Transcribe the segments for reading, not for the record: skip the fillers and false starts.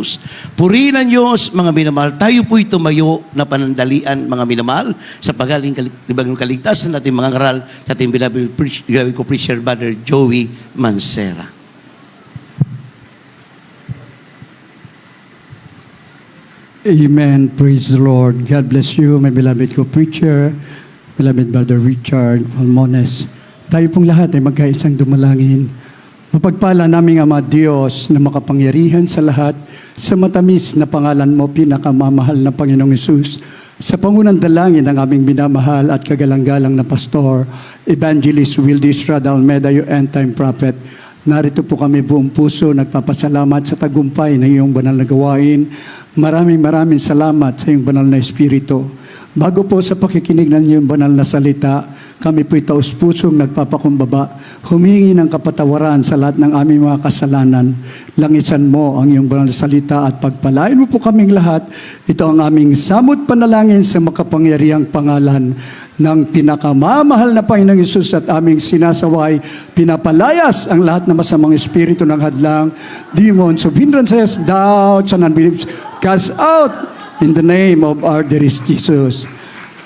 Santos. Purihin ang Diyos, mga minamahal. Tayo po'y tumayo na panandalian, mga minamahal, sa pagaling kaligtasan natin mga ngaral sa ating beloved ko preacher, Brother Joey Mancera. Amen. Praise the Lord. God bless you, my beloved co-preacher, beloved Brother Richard Palmones. Tayo pong lahat ay magkaisang dumalangin. Mapagpala naming Ama Diyos na makapangyarihan sa lahat, sa matamis na pangalan mo, pinakamamahal na Panginoong Hesus, sa pangunang dalangin ng aming minamahal at kagalang-galang na Pastor, Evangelist Wildy Estrada Almeda, your end-time prophet. Narito po kami buong puso, nagpapasalamat sa tagumpay ng iyong banal na gawain. Maraming salamat sa iyong banal na Espiritu. Bago po sa pakikinig ng iyong banal na salita, kami po'y taus-pusong nagpapakumbaba, humingi ng kapatawaran sa lahat ng aming mga kasalanan. Langisan mo ang iyong banal na salita at pagpalain mo po kaming lahat. Ito ang aming samot panalangin sa makapangyarihang pangalan ng pinakamamahal na Panginoong Hesus at aming sinasaway. Pinapalayas ang lahat ng masamang espiritu ng hadlang, demons of hindrances, doubts, and unbeliefs. Cast out in the name of our dearest Jesus.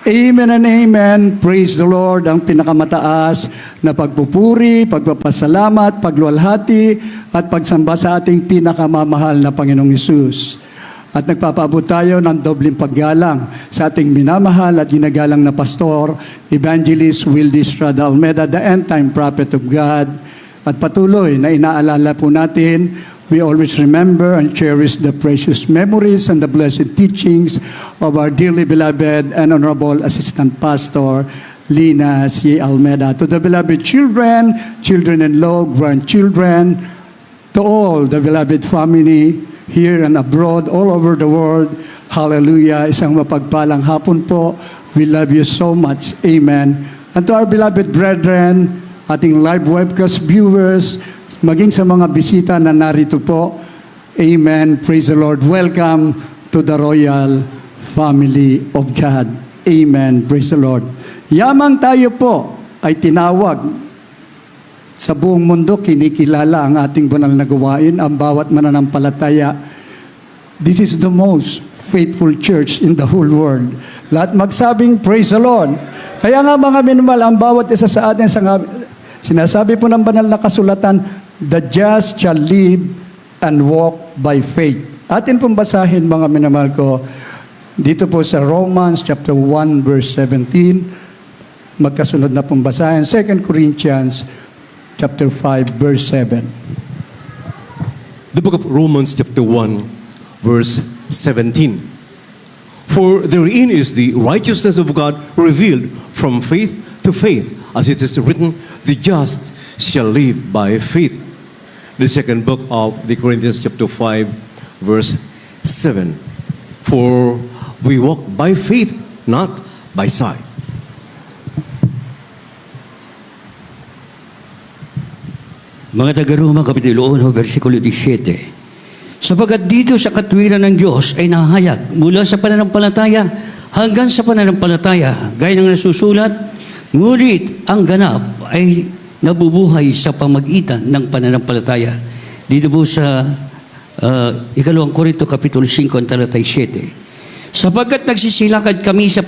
Amen and amen. Praise the Lord. Ang pinakamataas na pagpupuri, pagpapasalamat, pagluwalhati, at pagsamba sa ating pinakamamahal na Panginoong Hesus. At nagpapaabot tayo ng dobling paggalang sa ating minamahal at ginagalang na Pastor, Evangelist Wildy Estrada Almeda, the end-time prophet of God. At patuloy na inaalala po natin, we always remember and cherish the precious memories and the blessed teachings of our dearly beloved and honorable Assistant Pastor, Lina C. Almeda. To the beloved children, children-in-law, grandchildren, to all the beloved family here and abroad, all over the world, hallelujah, isang mapagpalang hapon po. We love you so much. Amen. And to our beloved brethren, ating live webcast viewers, maging sa mga bisita na narito po, amen, praise the Lord. Welcome to the royal family of God. Amen, praise the Lord. Yamang tayo po ay tinawag sa buong mundo, kinikilala ang ating banal na gawain, ang bawat mananampalataya. This is the most faithful church in the whole world. Lahat magsabing, praise the Lord. Kaya nga mga minamahal, ang bawat isa sa atin, sinasabi po ng banal na kasulatan, the just shall live and walk by faith. Atin pong basahin mga minamahal ko, dito po sa Romans chapter 1 verse 17, magkasunod na pong basahin, 2 Corinthians chapter 5 verse 7. The book of Romans chapter 1 verse 17. For therein is the righteousness of God revealed from faith to faith, as it is written, the just shall live by faith. The second book of the Corinthians chapter 5 verse 7. For we walk by faith, not by sight. Mga taga-Roma, Kapitulo 1, versikulo 17. Sapagkat dito sa katwiran ng Diyos ay nahayag mula sa pananampalataya hanggang sa pananampalataya, gaya ng nasusulat, ngunit ang ganap ay nabubuhay sa pamagitan ng pananampalataya. Dito po sa 2 Korinto Kapitulo 5, talatay 7. Sapagkat nagsisilakad kami sa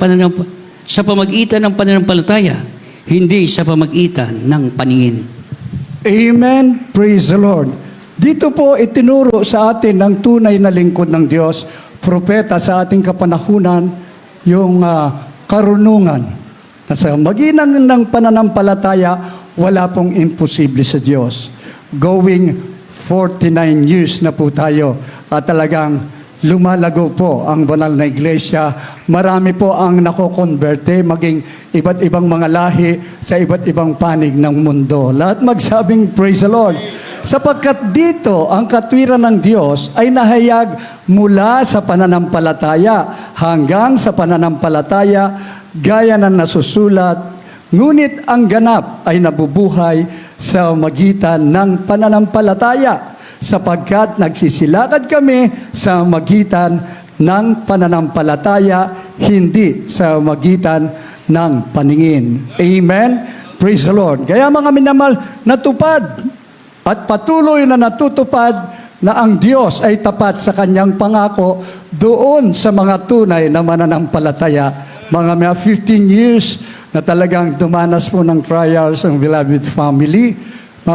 pamagitan ng pananampalataya, hindi sa pamagitan ng paningin. Amen. Praise the Lord. Dito po itinuro sa atin ng tunay na lingkod ng Diyos, propeta sa ating kapanahunan, yung karunungan. Na sa magitan ng pananampalataya, wala pong imposible sa Diyos. Going 49 years na po tayo at talagang lumalago po ang banal na iglesia. Marami po ang nakokonverte, maging iba't ibang mga lahi sa iba't ibang panig ng mundo. Lahat magsabing praise the Lord. Sapagkat dito ang katwiran ng Diyos ay nahayag mula sa pananampalataya hanggang sa pananampalataya, gaya ng nasusulat, ngunit ang ganap ay nabubuhay sa magitan ng pananampalataya, sapagkat nagsisilakad kami sa magitan ng pananampalataya, hindi sa magitan ng paningin. Amen? Praise the Lord. Kaya mga minamahal, natupad at patuloy na natutupad na ang Diyos ay tapat sa kanyang pangako doon sa mga tunay na mananampalataya. Mga 15 years na talagang dumanas po ng trials ang beloved family,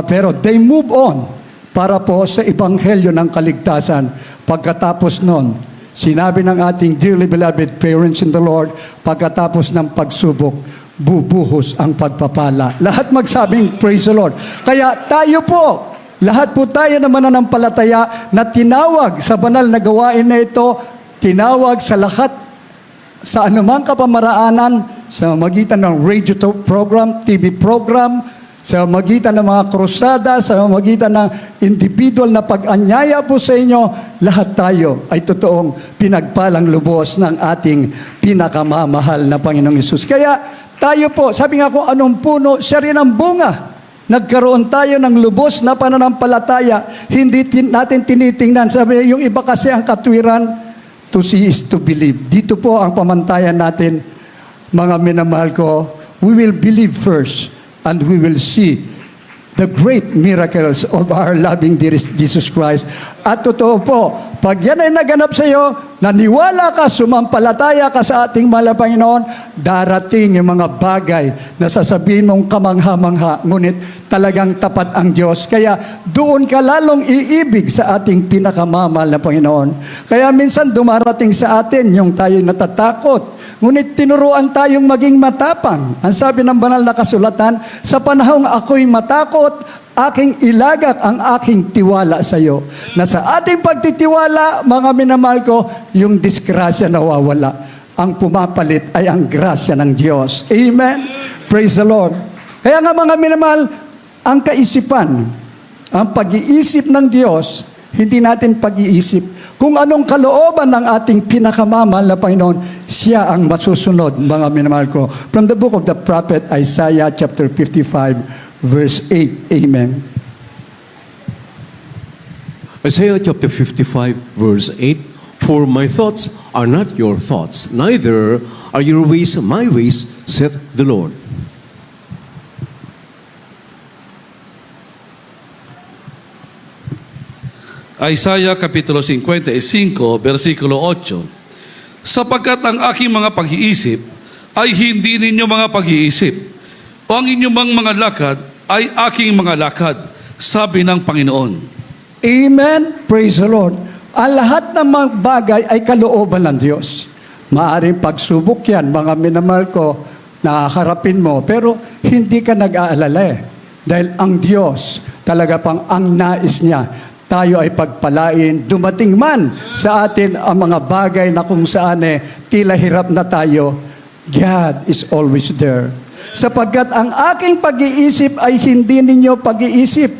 pero they move on para po sa ebanghelyo ng kaligtasan. Pagkatapos nun, sinabi ng ating dearly beloved parents in the Lord, pagkatapos ng pagsubok, bubuhos ang pagpapala. Lahat magsabing, praise the Lord. Kaya tayo po, lahat po tayo na mananampalataya na tinawag sa banal na gawain na ito, tinawag sa lahat, sa anumang kapamaraanan, sa magitan ng radio program, TV program, sa magitan ng mga krusada, sa magitan ng individual na pag-anyaya po sa inyo, lahat tayo ay totoong pinagpalang lubos ng ating pinakamamahal na Panginoong Hesus. Kaya tayo po, sabi nga ko, anong puno, siya rin ang bunga. Nagkaroon tayo ng lubos na pananampalataya. Hindi natin tinitingnan. Sabi, yung iba kasi ang katwiran, to see is to believe. Dito po ang pamantayan natin, mga minamahal ko, we will believe first and we will see the great miracles of our loving dearest Jesus Christ. At totoo po, pag yan ay naganap sa iyo, naniwala ka, sumampalataya ka sa ating mahal na Panginoon, darating yung mga bagay na sasabihin mong kamangha-mangha, ngunit talagang tapat ang Diyos. Kaya doon ka lalong iibig sa ating pinakamamahal na Panginoon. Kaya minsan dumarating sa atin yung tayo natatakot, ngunit tinuruan tayong maging matapang. Ang sabi ng banal na kasulatan, sa panahong ako'y matakot, aking ilagak ang aking tiwala sa iyo. Na sa ating pagtitiwala, mga minamahal ko, yung disgrasya nawawala. Ang pumapalit ay ang grasya ng Diyos. Amen? Praise the Lord. Kaya nga mga minamahal, ang kaisipan, ang pag-iisip ng Diyos, hindi natin pag-iisip. Kung anong kalooban ng ating pinakamamahal na Panginoon, siya ang masusunod, mga minamahal ko. From the book of the prophet Isaiah chapter 55, verse 8. Amen. Isaiah chapter 55, verse 8. For my thoughts are not your thoughts, neither are your ways my ways, saith the Lord. Isaiah Kapitulo 55, versikulo 8. Sapagkat ang aking mga pag-iisip ay hindi ninyo mga pag-iisip, o ang inyong mga lakad ay aking mga lakad, sabi ng Panginoon. Amen. Praise the Lord. Ang lahat ng mga bagay ay kalooban ng Diyos. Maaring pagsubok yan, mga minamahal ko, nakaharapin mo, pero hindi ka nag-aalala eh. Dahil ang Diyos, talaga pang ang nais niya, tayo ay pagpalain, dumating man sa atin ang mga bagay na kung saan tila hirap na tayo, God is always there. Sapagkat ang aking pag-iisip ay hindi ninyo pag-iisip,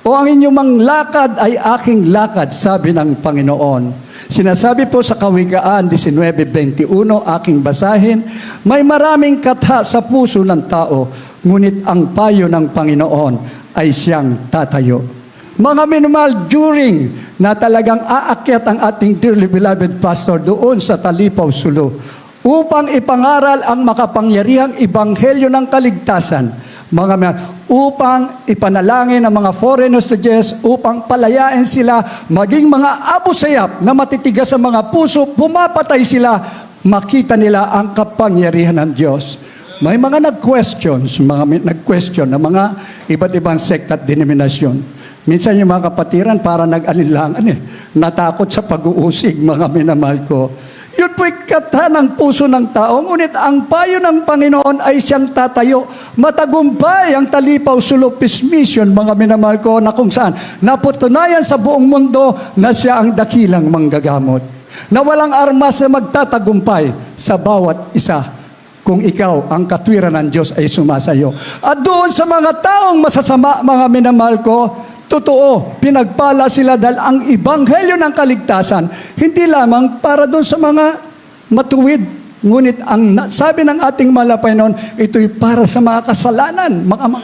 o ang inyong mga lakad ay aking lakad, sabi ng Panginoon. Sinasabi po sa Kawikaan 19:21, aking basahin, may maraming katha sa puso ng tao, ngunit ang payo ng Panginoon ay siyang tatayo. Mga minamahal, during na talagang aakyat ang ating dearly beloved pastor doon sa Talipaw, Sulu, upang ipangaral ang makapangyarihang ebanghelyo ng kaligtasan, mga upang ipanalangin ang mga foreigners sa Diyos, upang palayain sila, maging mga abusayap na matitigas sa mga puso, pumapatay sila, makita nila ang kapangyarihan ng Diyos. May mga nag-question ng mga iba't ibang sekta at denominasyon. Minsan yung mga kapatiran para nag-alinlangan natakot sa pag-uusig, mga minamahal ko. Yun po'y katha ng puso ng tao, ngunit ang payo ng Panginoon ay siyang tatayo. Matagumpay ang Talipaw Sulu Peace Mission, mga minamahal ko, na kung saan napatunayan sa buong mundo na siya ang dakilang manggagamot. Na walang armas na magtatagumpay sa bawat isa kung ikaw, ang katwiran ng Diyos ay sumasayo. At doon sa mga taong masasama, mga minamahal ko, totoo, pinagpala sila dahil ang ebanghelyo ng kaligtasan, hindi lamang para doon sa mga matuwid. Ngunit ang sabi ng ating mahal na Panginoon, ito'y para sa mga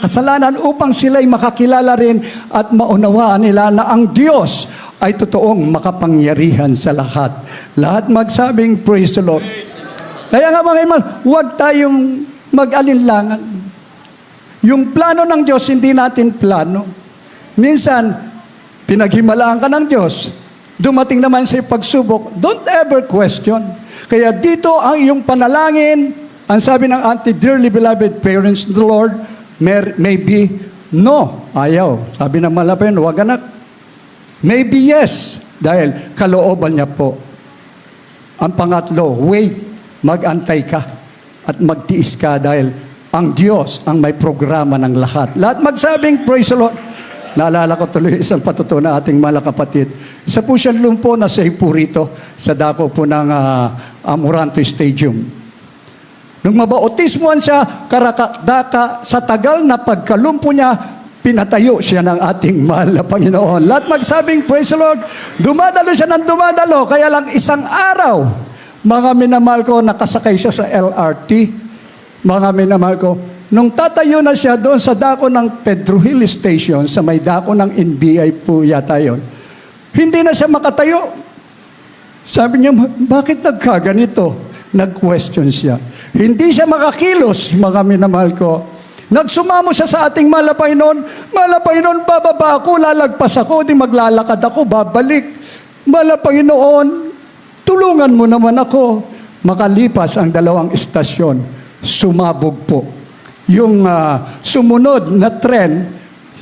kasalanan upang sila'y makakilala rin at maunawaan nila na ang Diyos ay totoong makapangyarihan sa lahat. Lahat magsabing, praise the Lord. Kaya nga mga imal, huwag tayong mag-alinlangan. Yung plano ng Diyos, hindi natin plano. Minsan, Pinaghimalaan ka ng Diyos. Dumating naman sa pagsubok, don't ever question. Kaya dito ang iyong panalangin, ang sabi ng auntie, dearly beloved parents of the Lord, maybe no, ayaw. Sabi ng malapin, wag anak. Maybe yes, dahil kalooban niya po. Ang pangatlo, wait, mag-antay ka at magtiis ka dahil ang Diyos ang may programa ng lahat. Lahat magsabing, praise the Lord. Naalala ko tuloy isang patuto na ating mga kapatid. Isa po siyang lumpo na sa rito sa dako po ng Amoranto Stadium. Nung mabautismuhan siya, karakadaka, sa tagal na pagkalumpo niya, pinatayo siya ng ating mahal na Panginoon. Lahat magsabing, praise the Lord. Dumadalo siya ng dumadalo, kaya lang isang araw, mga minamahal ko, nakasakay siya sa LRT. Mga minamahal ko, nung tatayo na siya doon sa dako ng Pedro Hill Station, sa may dako ng NBI po yata yun, hindi na siya makatayo. Sabi niya, bakit nagkaganito? Nag-question siya. Hindi siya makakilos, mga minamahal ko. Nagsumamo siya sa ating mahal na Panginoon, bababa ako, lalagpas ako, di maglalakad ako, babalik. Mahal na Panginoon, tulungan mo naman ako. Makalipas ang 2 istasyon, sumabog po. Yung sumunod na tren,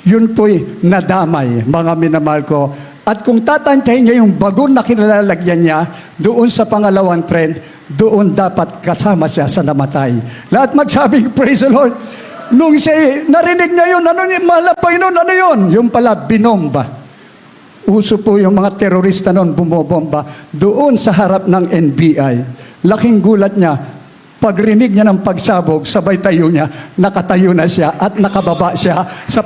yun po'y nadamay, mga minamahal ko. At kung tatantiyahin niya yung bagon na kinalalagyan niya, doon sa pangalawang tren, doon dapat kasama siya sa namatay. Lahat magsabing, praise the Lord. Nung siya, narinig niya yun, ano yun, mahal na Panginoon, ano yun? Yung pala, binomba. Uso po yung mga terorista noon, bumobomba, doon sa harap ng NBI. Laking gulat niya, pagrinig niya ng pagsabog, sabay tayo niya, nakatayo na siya at nakababa siya sa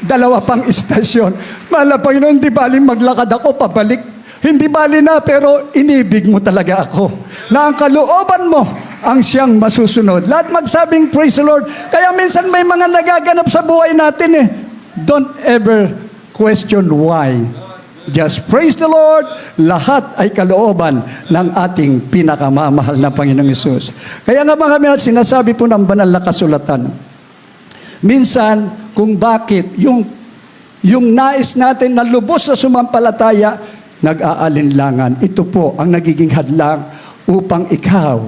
dalawa pang istasyon. Mahal na Panginoon, di baling maglakad ako, pabalik. Hindi bali na, pero inibig mo talaga ako. Na ang kalooban mo ang siyang masusunod. Lahat magsabing, praise the Lord. Kaya minsan may mga nagaganap sa buhay natin eh. Don't ever question why. Just praise the Lord. Lahat ay kalooban ng ating pinakamamahal na Panginoong Hesus. Kaya nga mga minat, sinasabi po ng banal na kasulatan. Minsan, kung bakit yung nais natin na lubos sa sumampalataya, nag-aalinlangan. Ito po ang nagiging hadlang upang ikaw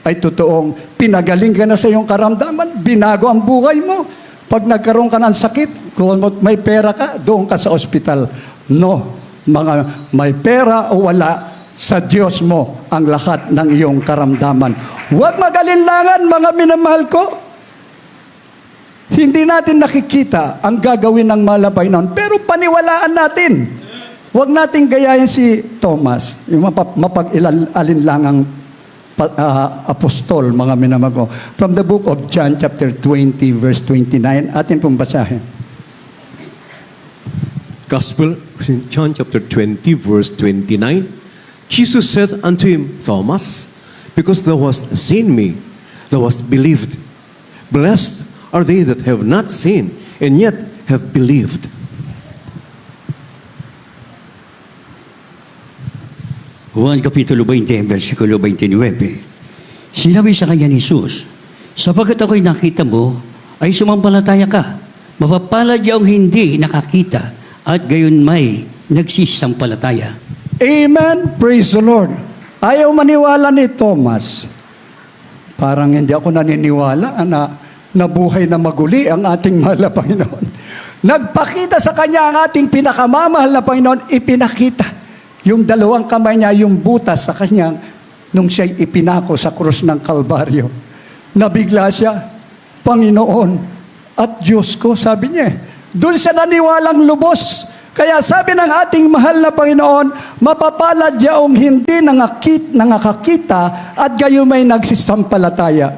ay totoong pinagaling ka na sa iyong karamdaman, binago ang buhay mo. Pag nagkaroon ka ng sakit, kung may pera ka, doon ka sa ospital. No. Mga may pera o wala, sa Diyos mo ang lahat ng iyong karamdaman. Huwag mag-alinlangan, mga minamahal ko. Hindi natin nakikita ang gagawin ng malabay noon, pero paniwalaan natin. Huwag nating gayahin si Thomas, yung mapag-alinlangang apostol, mga minamahal ko. From the book of John chapter 20, verse 29, atin pong basahin. Gospel, John chapter 20, verse 29. Jesus said unto him, Thomas, because thou hast seen me, thou hast believed. Blessed are they that have not seen, and yet have believed. Juan Kapitulo 20, versikulo 29. Sinabi sa kanya ni Jesus, sapagkat ako'y nakita mo, ay sumampalataya ka. Mapapalad yung hindi nakakita, at gayon may nagsisampalataya. Amen. Praise the Lord. Ayaw maniwala ni Thomas. Parang hindi ako naniniwala na nabuhay na maguli ang ating mahal na Panginoon. Nagpakita sa kanya ang ating pinakamamahal na Panginoon, ipinakita. Yung 2 kamay niya, yung butas sa kanyang, nung siya'y ipinako sa krus ng Kalbaryo. Nabigla siya, Panginoon at Diyos ko, sabi niya. Doon siya naniwalang lubos. Kaya sabi ng ating mahal na Panginoon, mapapalad yaong hindi nangakakita at gayon may nagsisampalataya.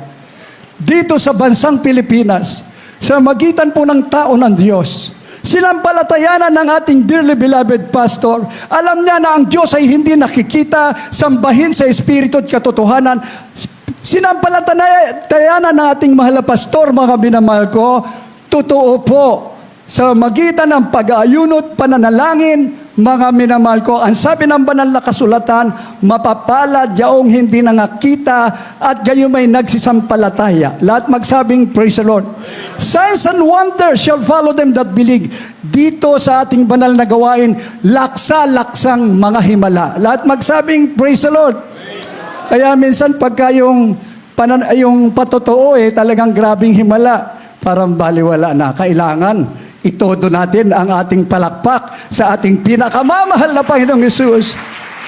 Dito sa bansang Pilipinas, sa magitan po ng tao ng Diyos, sinampalatayanan ng ating dearly beloved pastor, alam niya na ang Diyos ay hindi nakikita, sambahin sa Espiritu at katotohanan. Sinampalatayanan ng ating mahal na pastor, mga minamahal ko, totoo po, sa magitan ng pag-aayunot, pananalangin, mga minamahal ko, ang sabi ng banal na kasulatan, mapapalad yaong hindi nangakita at gayon may nagsisampalataya. Lahat magsabing, praise the Lord. Signs and wonders shall follow them that believe. Dito sa ating banal na gawain, laksa-laksang mga himala. Lahat magsabing, praise the Lord. Kaya minsan pagka yung patotoo talagang grabing himala, parang baliwala na. Kailangan itodo natin ang ating palakpak sa ating pinakamamahal na Panginoong Hesus.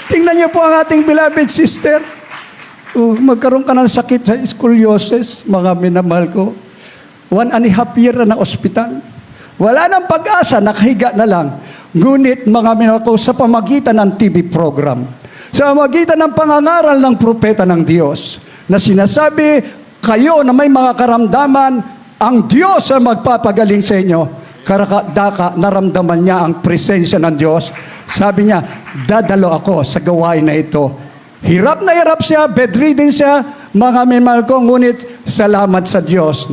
Tingnan niyo po ang ating beloved sister. Magkaroon ka ng sakit sa scoliosis, mga minamahal ko. 1.5 year na ospital. Wala nang pag-asa, nakahiga na lang. Ngunit mga minamahal ko, sa pamagitan ng TV program, sa pamagitan ng pangangaral ng propeta ng Diyos, na sinasabi, kayo na may mga karamdaman, ang Diyos ang magpapagaling sa inyo. Karakadaka, naramdaman niya ang presensya ng Diyos. Sabi niya, dadalo ako sa gawain na ito. Hirap na hirap siya, bedridden siya, mga minamahal ko, ngunit salamat sa Diyos.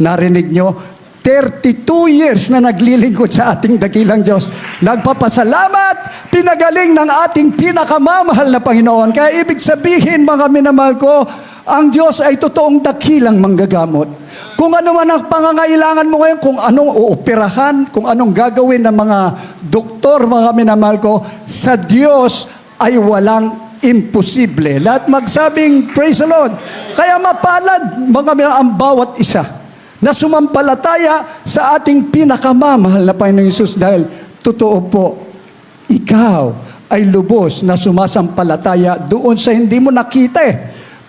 Narinig niyo, 32 years na naglilingkod sa ating dakilang Diyos. Nagpapasalamat, pinagaling ng ating pinakamamahal na Panginoon. Kaya ibig sabihin, mga minamahal ko, ang Diyos ay totoong dakilang manggagamot. Kung ano man ang pangangailangan mo ngayon, kung anong uoperahan, kung anong gagawin ng mga doktor, mga minamahal ko, sa Diyos ay walang imposible. Lahat magsabing, praise the Lord. Kaya mapalad, mga minamahal, ang bawat isa na sumampalataya sa ating pinakamamahal na Panginoong Hesus dahil totoo po, ikaw ay lubos na sumasampalataya doon sa hindi mo nakita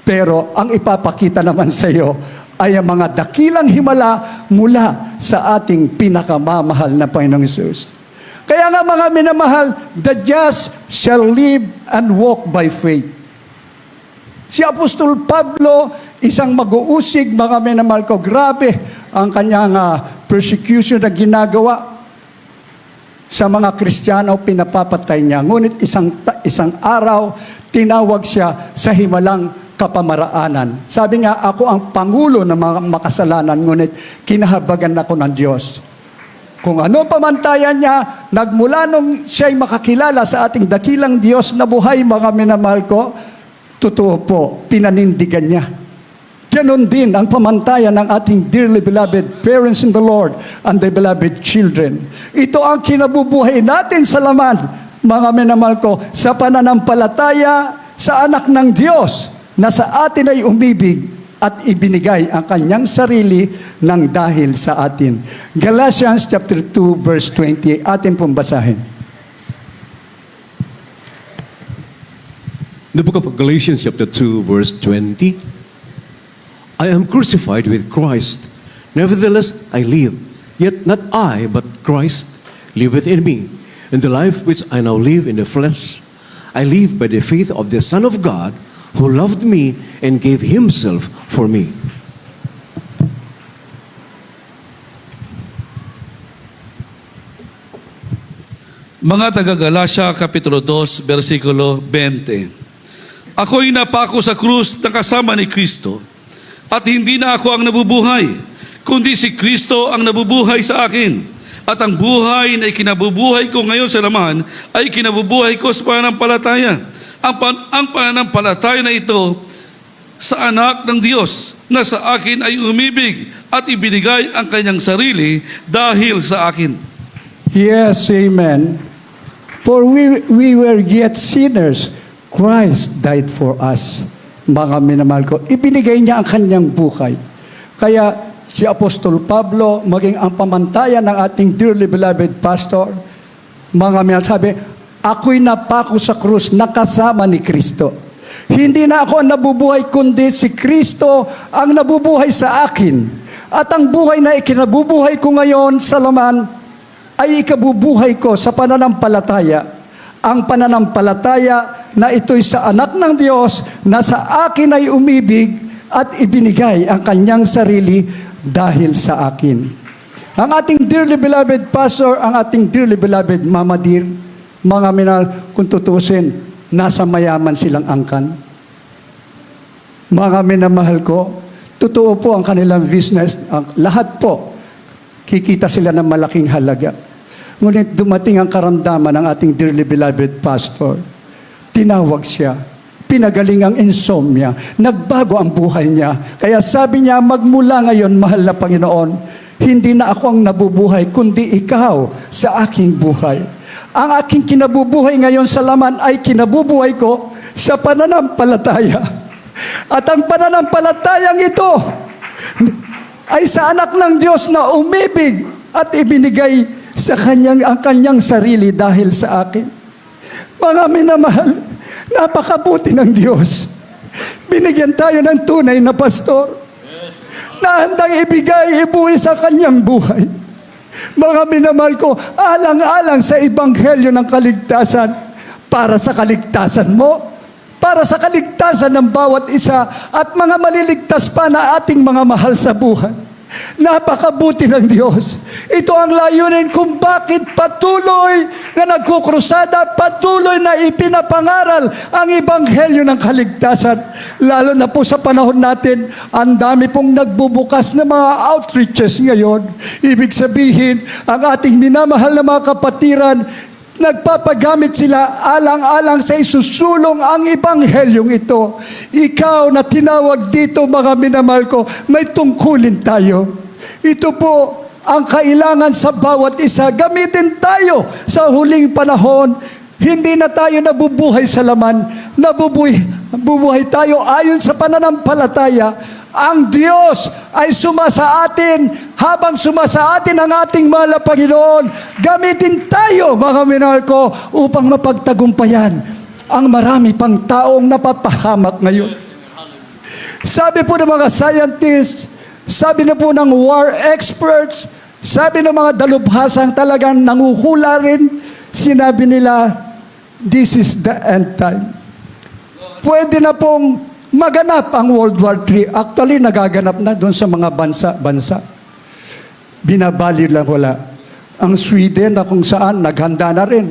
Pero ang ipapakita naman sa iyo ay ang mga dakilang himala mula sa ating pinakamamahal na Panginoong Hesus. Kaya nga mga minamahal, the just shall live and walk by faith. Si Apostol Pablo, isang mag-uusig, mga minamahal ko, grabe ang kanyang persecution na ginagawa sa mga Kristiyano, pinapapatay niya. Ngunit isang araw, tinawag siya sa himalang kapamaraanan. Sabi nga, ako ang pangulo ng mga makasalanan, ngunit kinahabagan ako ng Diyos. Kung ano pamantayan niya, nagmula nung siya'y makakilala sa ating dakilang Diyos na buhay, mga minamahal ko, totoo po, pinanindigan niya. Ganon din ang pamantayan ng ating dearly beloved parents in the Lord and the beloved children. Ito ang kinabubuhay natin sa laman, mga minamahal ko, sa pananampalataya sa anak ng Diyos na sa atin ay umibig at ibinigay ang kanyang sarili ng dahil sa atin. Galatians chapter 2 verse 20, atin pong basahin. The book of Galatians chapter 2 verse 20. I am crucified with Christ. Nevertheless I live, yet not I, but Christ liveth in me. In the life which I now live in the flesh, I live by the faith of the Son of God, who loved me and gave himself for me. Mga taga-Galacia, Kapitulo 2, versikulo 20. Ako'y napako sa krus na kasama ni Kristo, at hindi na ako ang nabubuhay, kundi si Kristo ang nabubuhay sa akin. At ang buhay na ikinabubuhay ko ngayon sa laman ay kinabubuhay ko sa pananampalataya. Ang pananampalataya na ito sa anak ng Diyos na sa akin ay umibig at ibinigay ang kanyang sarili dahil sa akin. Yes, amen. For we were yet sinners, Christ died for us. Mga minamahal ko, ibinigay niya ang kanyang buhay. Kaya si Apostol Pablo, maging ang pamantayan ng ating dearly beloved pastor, mga minamahal, sabi, ako'y napako sa krus, nakasama ni Kristo. Hindi na ako ang nabubuhay, kundi si Kristo ang nabubuhay sa akin. At ang buhay na ikinabubuhay ko ngayon sa laman, ay ikabubuhay ko sa pananampalataya. Ang pananampalataya na ito'y sa anak ng Diyos na sa akin ay umibig at ibinigay ang kanyang sarili dahil sa akin. Ang ating dearly beloved pastor, ang ating dearly beloved Mama Dear, mga minal, kung tutusin, nasa mayaman silang angkan. Mga minamahal ko, totoo po ang kanilang business, lahat po, kikita sila ng malaking halaga. Ngunit dumating ang karamdaman ng ating dearly beloved pastor. Tinawag siya. Pinagaling ang insomnia. Nagbago ang buhay niya. Kaya sabi niya, magmula ngayon, mahal na Panginoon, hindi na ako ang nabubuhay, kundi ikaw sa aking buhay. Ang aking kinabubuhay ngayon sa laman ay kinabubuhay ko sa pananampalataya. At ang pananampalatayang ito ay sa anak ng Diyos na umibig at ibinigay sa ang kanyang sarili dahil sa akin. Mga minamahal, napakabuti ng Diyos. Binigyan tayo ng tunay na pastor na handang ibigay, ibuwi sa kanyang buhay. Mga minamahal ko, alang-alang sa ebanghelyo ng kaligtasan, para sa kaligtasan mo, para sa kaligtasan ng bawat isa, at mga maliligtas pa na ating mga mahal sa buhay. Napakabuti ng Diyos. Ito ang layunin kung bakit patuloy na nagkukrusada, patuloy na ipinapangaral ang ebanghelyo ng kaligtasan. Lalo na po sa panahon natin, ang dami pong nagbubukas na mga outreaches ngayon. Ibig sabihin, ang ating minamahal na mga kapatiran, nagpapagamit sila alang-alang sa isusulong ang ebanghelyong ito. Ikaw na tinawag dito, mga minamahal ko, may tungkulin tayo. Ito po ang kailangan sa bawat isa. Gamitin tayo sa huling panahon. Hindi na tayo nabubuhay sa laman. Nabubuhay tayo ayon sa pananampalataya. Ang Diyos ay sumasa atin. Habang sumasa atin ang ating mahal na Panginoon, gamitin tayo, mga minahal ko, upang mapagtagumpayan ang marami pang taong napapahamak ngayon. Sabi po ng mga scientists, sabi na po ng war experts, sabi ng mga dalubhasang talagang nanguhula rin, sinabi nila, this is the end time. Pwede na pong maganap ang World War III. Actually, nagaganap na doon sa mga bansa. Binabali lang wala. Ang Sweden na kung saan naghanda na rin.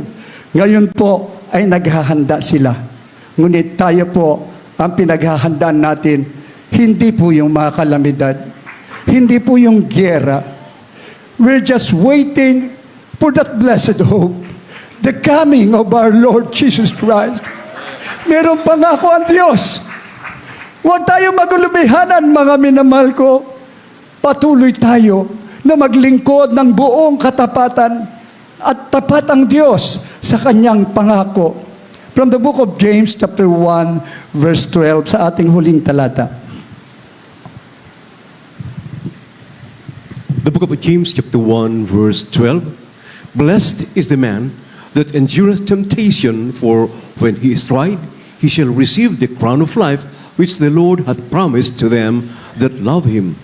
Ngayon po ay naghahanda sila. Ngunit tayo po, ang pinaghahandaan natin, hindi po yung mga kalamidad. Hindi po yung gyera. We're just waiting for that blessed hope. The coming of our Lord Jesus Christ. Meron pangako ang Diyos. Huwag tayo magulubihanan, mga minamahal ko. Patuloy tayo na maglingkod ng buong katapatan at tapat ang Diyos sa kanyang pangako. From the book of James chapter 1 verse 12 sa ating huling talata. The book of James chapter 1 verse 12. Blessed is the man that endureth temptation, for when he is tried, he shall receive the crown of life which the Lord hath promised to them that love Him.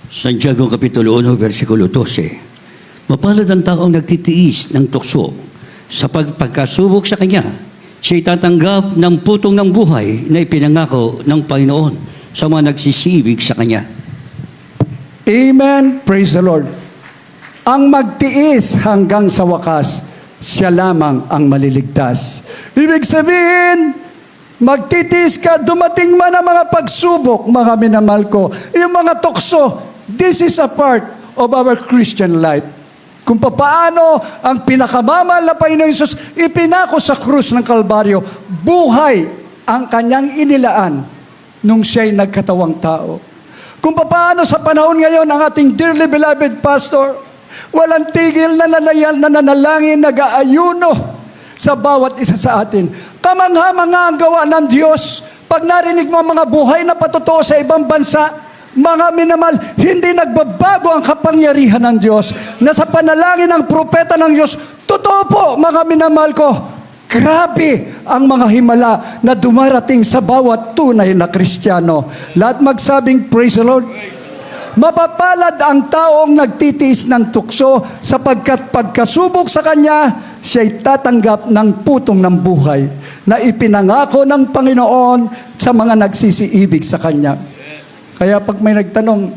Santiago Kapitulo 1, versikulo 12. Mapalad ang taong nagtitiis ng tukso sa pagkasubok sa kanya. Siya'y tatanggap ng putong ng buhay na ipinangako ng Panginoon sa mga nagsisibig sa kanya. Amen. Praise the Lord. Ang magtiis hanggang sa wakas, siya lamang ang maliligtas. Ibig sabihin, magtitiis ka, dumating man ang mga pagsubok, mga minamahal ko. Yung mga tukso, this is a part of our Christian life. Kung paano ang pinakamamahal na Panginoon Hesus ipinako sa krus ng Kalbaryo, buhay ang kanyang inilaan nung siya'y nagkatawang tao. Kung paano sa panahon ngayon ang ating dearly beloved pastor, walang tigil na nananalangin, nag-aayuno sa bawat isa sa atin. Kamangha-mangha ang gawa ng Diyos. Pag narinig mo mga buhay na patotoo sa ibang bansa, mga minamahal, hindi nagbabago ang kapangyarihan ng Diyos. Na sa panalangin ng propeta ng Diyos, totoo po, mga minamahal ko, grabe ang mga himala na dumarating sa bawat tunay na Kristiyano. Lahat magsabing, praise the Lord. Mapapalad ang taong nagtitiis ng tukso sapagkat pagkasubok sa kanya, siya'y tatanggap ng putong ng buhay na ipinangako ng Panginoon sa mga nagsisiibig sa kanya. Kaya pag may nagtanong,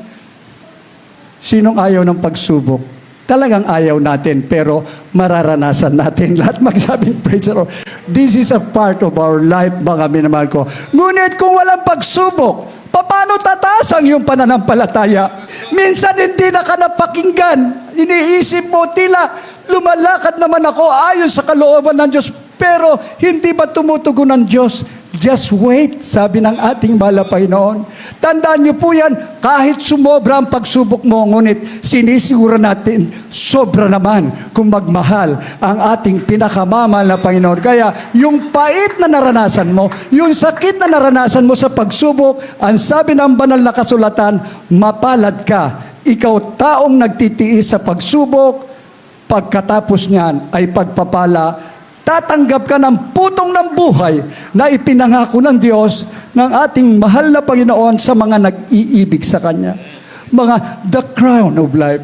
sinong ayaw ng pagsubok? Talagang ayaw natin, pero mararanasan natin. Lahat magsabing, praise the Lord. This is a part of our life, mga minamahal ko. Ngunit kung walang pagsubok, Paano tataas ang iyong pananampalataya? Minsan hindi na ka napakinggan. Iniisip mo, tila lumalakad naman ako ayon sa kalooban ng Diyos, pero hindi ba tumutugon ng Diyos? Just wait, sabi ng ating mahal na Panginoon. Tandaan niyo po yan, kahit sumobra ang pagsubok mo, ngunit sinisiguro natin, sobra naman kung magmahal ang ating pinakamamahal na Panginoon. Kaya yung pait na naranasan mo, yung sakit na naranasan mo sa pagsubok, ang sabi ng banal na kasulatan, mapalad ka. Ikaw taong nagtitiis sa pagsubok, pagkatapos niyan ay pagpapala, tatanggap ka ng putong ng buhay na ipinangako ng Diyos ng ating mahal na Panginoon sa mga nag-iibig sa Kanya. Mga the crown of life.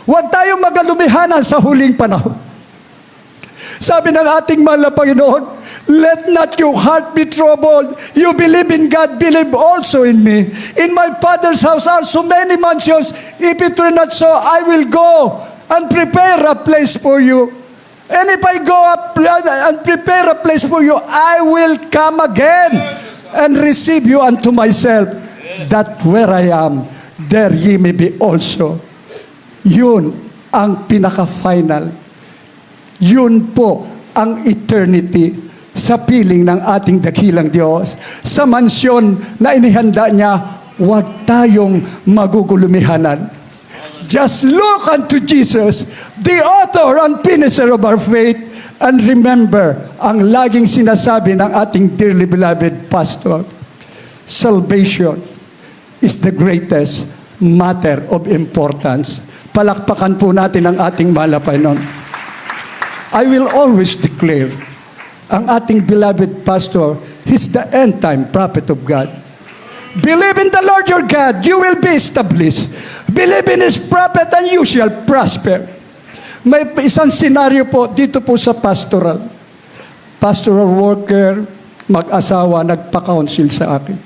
Huwag tayong magalumihanan sa huling panahon. Sabi ng ating mahal na Panginoon, let not your heart be troubled. You believe in God, believe also in me. In my Father's house are so many mansions. If it were not so, I will go and prepare a place for you. And if I go up and prepare a place for you, I will come again and receive you unto myself, that where I am, there ye may be also. Yun ang pinaka-final. Yun po ang eternity sa piling ng ating dakilang Diyos. Sa mansyon na inihanda niya, huwag tayong magugulumihanan. Just look unto Jesus, the author and finisher of our faith, and remember ang laging sinasabi ng ating dearly beloved pastor, salvation is the greatest matter of importance. Palakpakan po natin ang ating mahal na Panginoon. I will always declare, ang ating beloved pastor, he's the end-time prophet of God. Believe in the Lord your God, you will be established. Believe in His prophet and you shall prosper. May isang senaryo po dito po sa pastoral. Pastoral worker, mag-asawa, nagpa-counsel sa akin.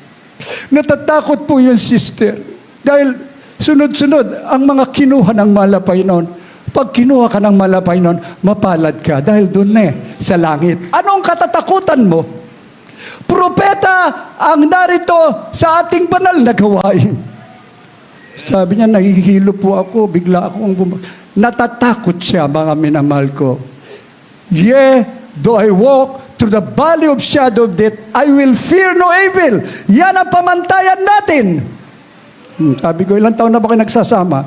Natatakot po yung sister. Dahil sunod-sunod ang mga kinuha ng mahal na Panginoon. Pag kinuha ka ng mahal na Panginoon, mapalad ka. Dahil doon sa langit. Anong katatakutan mo? Propeta ang narito sa ating banal na gawain. Sabi niya, nahihilo po ako, bigla akong natatakot siya, mga minamahal ko. Yea, though I walk through the valley of shadow of death, I will fear no evil. Yan ang pamantayan natin. Sabi ko, ilang taon na ba kayo nagsasama?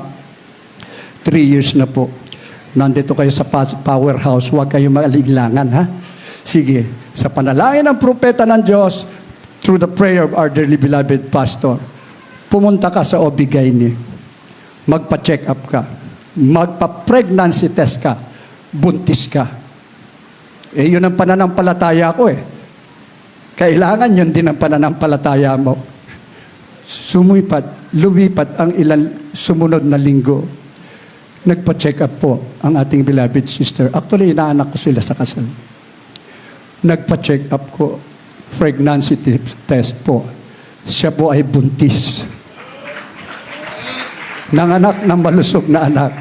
3 years na po. Nandito kayo sa powerhouse, huwag kayo maaliglangan, ha? Sige, sa panalangin ng propeta ng Diyos, through the prayer of our dearly beloved pastor, pumunta ka sa OB-GYN, magpa-check up ka, magpa-pregnancy test ka, buntis ka. Yun ang pananampalataya ko Kailangan yun din ang pananampalataya mo. Lumipat ang ilang sumunod na linggo. Nagpa-check up po ang ating beloved sister. Actually, inaanak ko sila sa kasal. Nagpa-check up ko, pregnancy test po. Siya po ay buntis. Nanganak ng malusog na anak.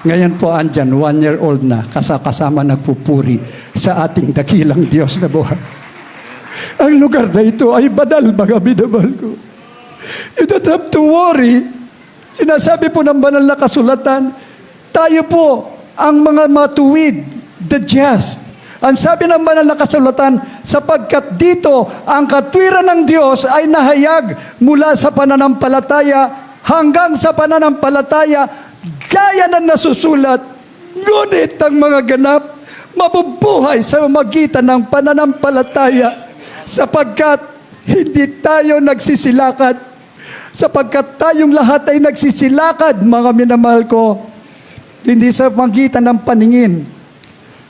Ngayon po andyan, 1-year-old na, kasama nagpupuri sa ating dakilang Diyos na buhay. Ang lugar na ito ay banal, mga minamahal ko. You don't have to worry. Sinasabi po ng banal na kasulatan, tayo po ang mga matuwid, the just. Ang sabi ng banal na kasulatan, sapagkat dito ang katwiran ng Diyos ay nahayag mula sa pananampalataya hanggang sa pananampalataya, gaya na nasusulat. Ngunit ang mga ganap, mabubuhay sa magitan ng pananampalataya, sapagkat hindi tayo nagsisilakad, sapagkat tayong lahat ay nagsisilakad, mga minamahal ko, hindi sa magitan ng paningin.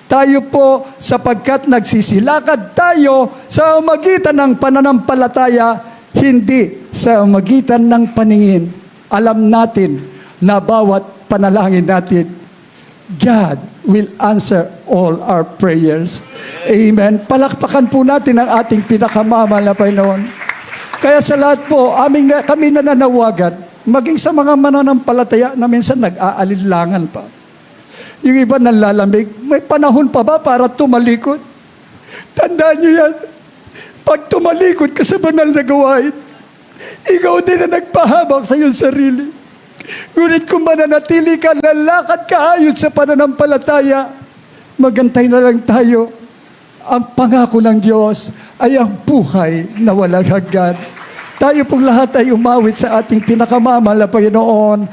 Tayo po, sapagkat nagsisilakad tayo sa magitan ng pananampalataya, hindi sa magitan ng paningin. Alam natin na bawat panalangin natin, God will answer all our prayers. Amen. Palakpakan po natin ang ating pinakamamahal na Panginoon. Kaya sa lahat po, kami nananawagan, maging sa mga mananampalataya na minsan nag-aalilangan pa. Yung iba nalalamig, may panahon pa ba para tumalikod? Tandaan niyo yan. Pag tumalikod ka sa banal na gawain, Ikaw din na nagpahabak sa iyong sarili. Ngunit kung mananatili ka, lalakad ka ayon sa pananampalataya, magantay na lang tayo. Ang pangako ng Diyos ay ang buhay na walang hanggan. Tayo pong lahat ay umawit sa ating pinakamamahal na Panginoon.